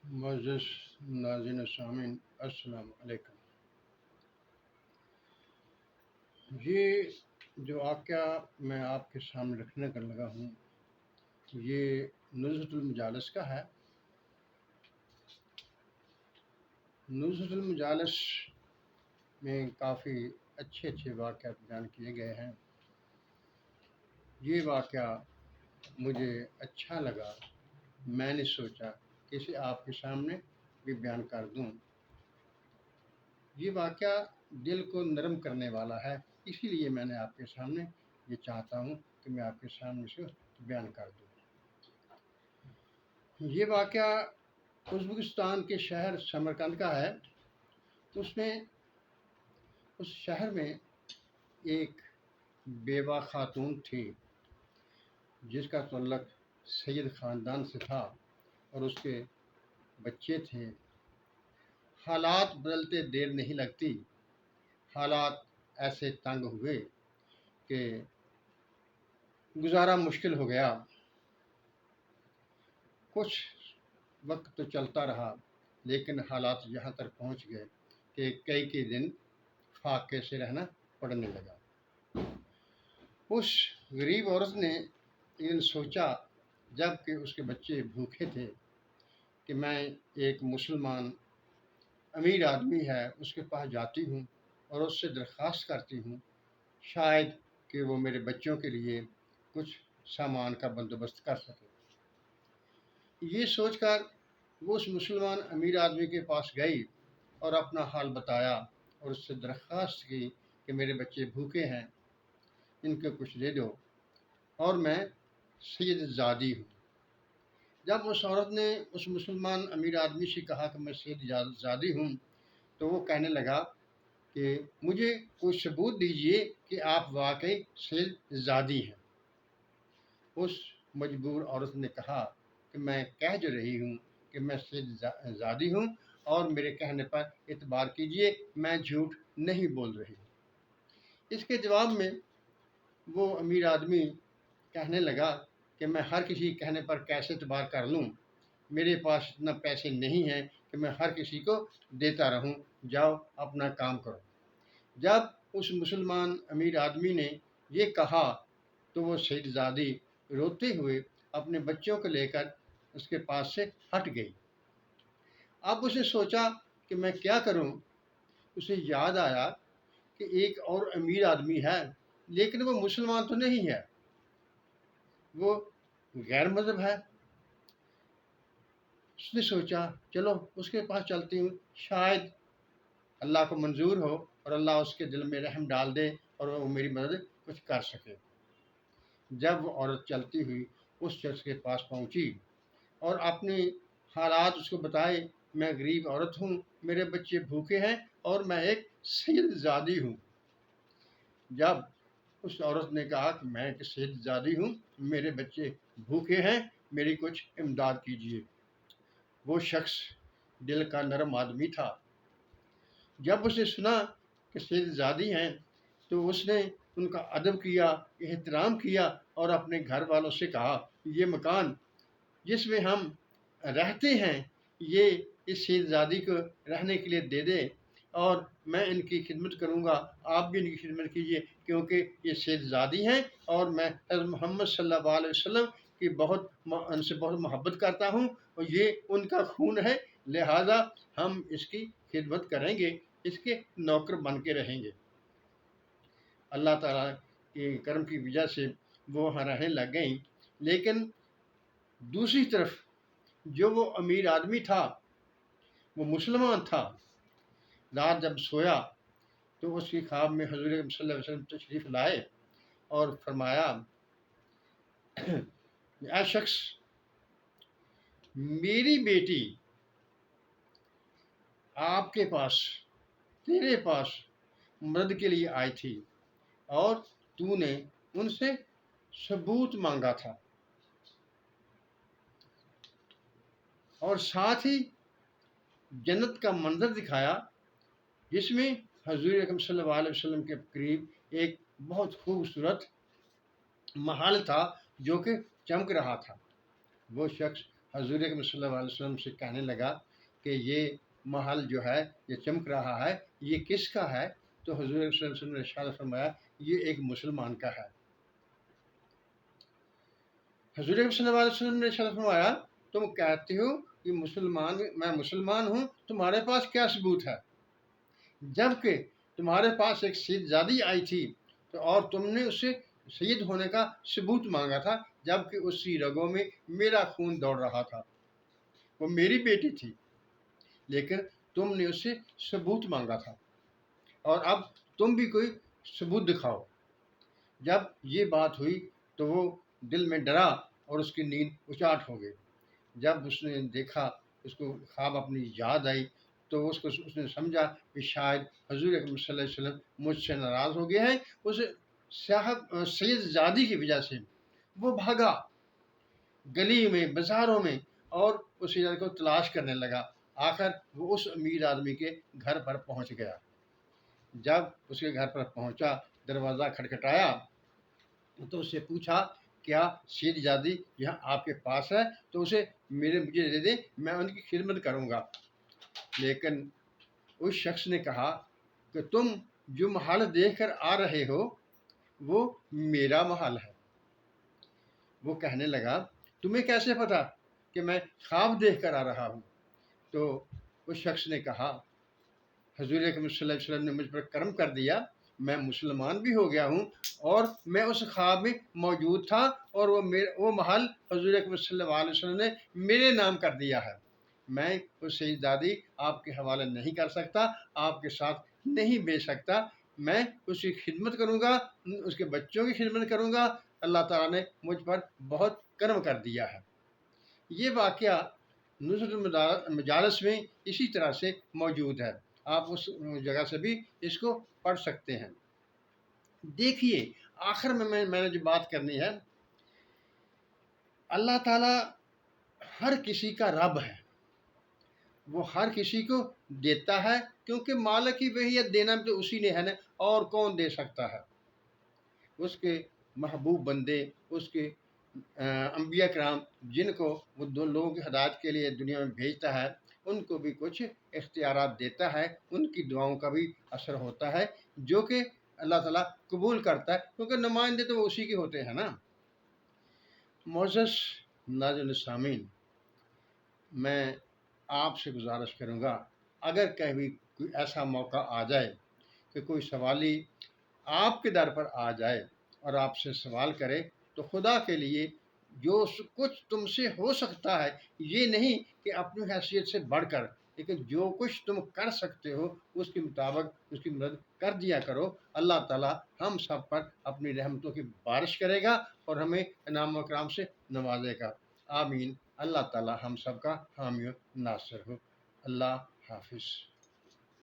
معزز ناظرین و سامعین، السلام علیکم۔ یہ جو واقعہ میں آپ کے سامنے رکھنے کر لگا ہوں یہ نزہۃ المجالس کا ہے۔ نزہۃ المجالس میں کافی اچھے واقعات بیان کیے گئے ہیں۔ یہ واقعہ مجھے اچھا لگا، میں نے سوچا کہ اسے آپ کے سامنے بھی بیان کر دوں۔ یہ واقعہ دل کو نرم کرنے والا ہے، اسی لیے میں نے آپ کے سامنے یہ چاہتا ہوں کہ میں آپ کے سامنے اسے بیان کر دوں۔ یہ واقعہ ازبکستان کے شہر سمرقند کا ہے۔ اس شہر میں ایک بیوہ خاتون تھی جس کا تعلق سید خاندان سے تھا اور اس کے بچے تھے۔ حالات بدلتے دیر نہیں لگتی، حالات ایسے تنگ ہوئے کہ گزارا مشکل ہو گیا۔ کچھ وقت تو چلتا رہا لیکن حالات یہاں تک پہنچ گئے کہ کئی دن فاقے سے رہنا پڑنے لگا۔ اس غریب عورت نے ایک دن سوچا، جب کہ اس کے بچے بھوکے تھے، کہ میں ایک مسلمان امیر آدمی ہے اس کے پاس جاتی ہوں اور اس سے درخواست کرتی ہوں، شاید کہ وہ میرے بچوں کے لیے کچھ سامان کا بندوبست کر سکے۔ یہ سوچ کر وہ اس مسلمان امیر آدمی کے پاس گئی اور اپنا حال بتایا اور اس سے درخواست کی کہ میرے بچے بھوکے ہیں، ان کو کچھ دے دو اور میں سید زادی ہوں۔ جب اس عورت نے اس مسلمان امیر آدمی سے کہا کہ میں سید زادی ہوں تو وہ کہنے لگا کہ مجھے کوئی ثبوت دیجئے کہ آپ واقعی سید زادی ہیں۔ اس مجبور عورت نے کہا کہ میں کہہ جو رہی ہوں کہ میں سید زادی ہوں اور میرے کہنے پر اعتبار کیجئے، میں جھوٹ نہیں بول رہی ہوں۔ اس کے جواب میں وہ امیر آدمی کہنے لگا کہ میں ہر کسی کہنے پر کیسے اعتبار کر لوں، میرے پاس اتنا پیسے نہیں ہیں کہ میں ہر کسی کو دیتا رہوں، جاؤ اپنا کام کرو۔ جب اس مسلمان امیر آدمی نے یہ کہا تو وہ سید زادی روتے ہوئے اپنے بچوں کو لے کر اس کے پاس سے ہٹ گئی۔ اب اسے سوچا کہ میں کیا کروں۔ اسے یاد آیا کہ ایک اور امیر آدمی ہے لیکن وہ مسلمان تو نہیں ہے، وہ غیر مذہب ہے۔ اس نے سوچا چلو اس کے پاس چلتی ہوں، شاید اللہ کو منظور ہو اور اللہ اس کے دل میں رحم ڈال دے اور وہ میری مدد کچھ کر سکے۔ جب وہ عورت چلتی ہوئی اس شخص کے پاس پہنچی اور اپنے حالات اس کو بتائے، میں غریب عورت ہوں، میرے بچے بھوکے ہیں اور میں ایک سید زادی ہوں۔ جب اس عورت نے کہا کہ میں ایک سید زادی ہوں، میرے بچے بھوکے ہیں، میری کچھ امداد کیجیے، وہ شخص دل کا نرم آدمی تھا۔ جب اس نے سنا کہ سید زادی ہیں تو اس نے ان کا ادب کیا، احترام کیا اور اپنے گھر والوں سے کہا یہ مکان جس میں ہم رہتے ہیں یہ اس سید زادی کو رہنے کے لیے دے دے اور میں ان کی خدمت کروں گا، آپ بھی ان کی خدمت کیجیے کیونکہ یہ سید زادی ہیں اور میں حضرت محمد صلی اللہ علیہ وسلم کی ان سے بہت محبت کرتا ہوں اور یہ ان کا خون ہے، لہذا ہم اس کی خدمت کریں گے، اس کے نوکر بن کے رہیں گے۔ اللہ تعالیٰ کے کرم کی وجہ سے وہ وہاں رہنے لگ گئیں، لیکن دوسری طرف جو وہ امیر آدمی تھا وہ مسلمان تھا۔ رات جب سویا تو اس کی خواب میں حضور صلی اللہ علیہ وسلم تشریف لائے اور فرمایا اے شخص، میری بیٹی آپ کے پاس، تیرے پاس مدد کے لیے آئی تھی اور تو نے ان سے ثبوت مانگا تھا اور ساتھ ہی جنت کا منظر دکھایا جس میں حضور اکرم صلی اللہ علیہ وسلم کے قریب ایک بہت خوبصورت محل تھا جو کہ چمک رہا تھا۔ وہ شخص حضور اکرم صلی اللہ علیہ وسلم سے کہنے لگا کہ یہ محل جو ہے یہ چمک رہا ہے، یہ کس کا ہے؟ تو حضور اکرم صلی اللہ علیہ وسلم نے ارشاد فرمایا یہ ایک مسلمان کا ہے۔ حضور اکرم صلی اللہ علیہ وسلم نے ارشاد فرمایا تم کہتے ہو کہ میں مسلمان ہوں، تمہارے پاس کیا ثبوت ہے؟ جبکہ تمہارے پاس ایک سید زادی آئی تھی تو اور تم نے اس سے سید ہونے کا ثبوت مانگا تھا، جبکہ اس کی رگوں میں میرا خون دوڑ رہا تھا، وہ میری بیٹی تھی، لیکن تم نے اس سے ثبوت مانگا تھا، اور اب تم بھی کوئی ثبوت دکھاؤ۔ جب یہ بات ہوئی تو وہ دل میں ڈرا اور اس کی نیند اچاٹ ہو گئی۔ جب اس نے دیکھا، اس کو خواب اپنی یاد آئی، تو اس نے سمجھا کہ شاید حضور اکرم صلی اللہ علیہ وسلم مجھ سے ناراض ہو گئے ہیں۔ اس سید زادی کی وجہ سے وہ بھاگا گلی میں، بازاروں میں، اور اس سید کو تلاش کرنے لگا۔ آخر وہ اس امیر آدمی کے گھر پر پہنچ گیا۔ جب اس کے گھر پر پہنچا، دروازہ کھٹکھٹایا تو اس سے پوچھا کیا سید زادی یہاں آپ کے پاس ہے؟ تو اسے مجھے دے دیں، میں ان کی خدمت کروں گا۔ لیکن اس شخص نے کہا کہ تم جو محل دیکھ کر آ رہے ہو وہ میرا محل ہے۔ وہ کہنے لگا تمہیں کیسے پتا کہ میں خواب دیکھ کر آ رہا ہوں؟ تو اس شخص نے کہا حضور اکرم صلی اللہ علیہ وسلم نے مجھ پر کرم کر دیا، میں مسلمان بھی ہو گیا ہوں، اور میں اس خواب میں موجود تھا، اور وہ محل حضور اکرم صلی اللہ علیہ وسلم نے میرے نام کر دیا ہے۔ میں اس سید زادی آپ کے حوالے نہیں کر سکتا، آپ کے ساتھ نہیں بھیج سکتا، میں اس کی خدمت کروں گا، اس کے بچوں کی خدمت کروں گا۔ اللہ تعالیٰ نے مجھ پر بہت کرم کر دیا ہے۔ یہ واقعہ نزول المجالس میں اسی طرح سے موجود ہے، آپ اس جگہ سے بھی اس کو پڑھ سکتے ہیں۔ دیکھیے آخر میں نے جو بات کرنی ہے، اللہ تعالیٰ ہر کسی کا رب ہے، وہ ہر کسی کو دیتا ہے، کیونکہ مالک ہی وہی ہے، دینا تو اسی نے ہے نا، اور کون دے سکتا ہے؟ اس کے محبوب بندے، اس کے انبیاء کرام، جن کو وہ دو لوگوں کی ہدایت کے لیے دنیا میں بھیجتا ہے، ان کو بھی کچھ اختیارات دیتا ہے، ان کی دعاؤں کا بھی اثر ہوتا ہے، جو کہ اللہ تعالیٰ قبول کرتا ہے، کیونکہ نمائندے تو وہ اسی کے ہوتے ہیں نا۔ معزز ناظرین سامعین، میں آپ سے گزارش کروں گا، اگر کبھی کوئی ایسا موقع آ جائے کہ کوئی سوالی آپ کے در پر آ جائے اور آپ سے سوال کرے، تو خدا کے لیے جو کچھ تم سے ہو سکتا ہے، یہ نہیں کہ اپنی حیثیت سے بڑھ کر، لیکن جو کچھ تم کر سکتے ہو اس کے مطابق اس کی مدد کر دیا کرو۔ اللہ تعالیٰ ہم سب پر اپنی رحمتوں کی بارش کرے گا اور ہمیں انعام و اکرام سے نوازے گا۔ آمین۔ اللہ تعالیٰ ہم سب کا حامی و ناصر ہو۔ اللہ حافظ۔